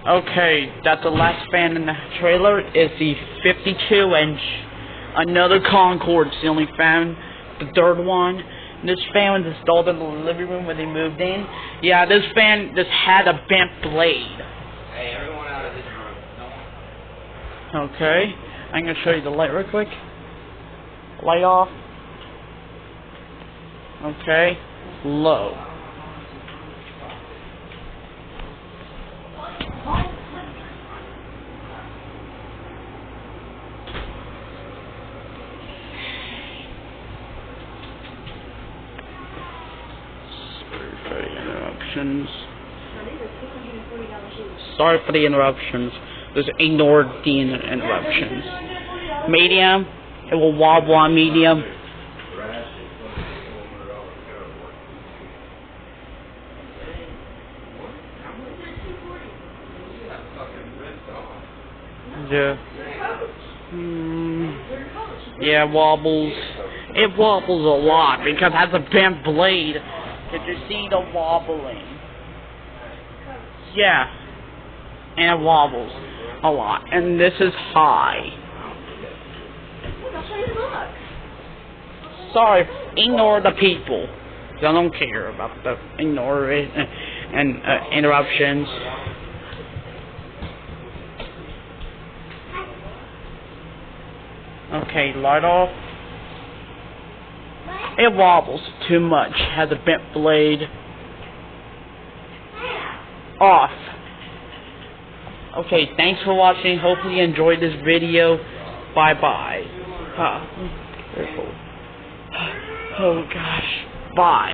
Okay, that's the last fan in the trailer. Is the 52-inch, another Concord Ceiling Fan, the third one. This fan was installed in the living room when they moved in. Yeah, this fan just had a bent blade. Hey, everyone out of this room. Okay, I'm gonna show you the light real quick. Light off. Okay, low. Sorry for the interruptions. Just ignore the interruptions. Medium, it will wobble on medium. Yeah. Yeah, wobbles. It wobbles a lot because it has a bent blade. Did you see the wobbling? Yeah. And it wobbles a lot. And this is high. Sorry, ignore the people. I don't care about the ignore it and interruptions. Okay, light off. It wobbles too much. Has a bent blade. Off. Okay, thanks for watching. Hopefully you enjoyed this video. Bye-bye. Oh gosh. Bye.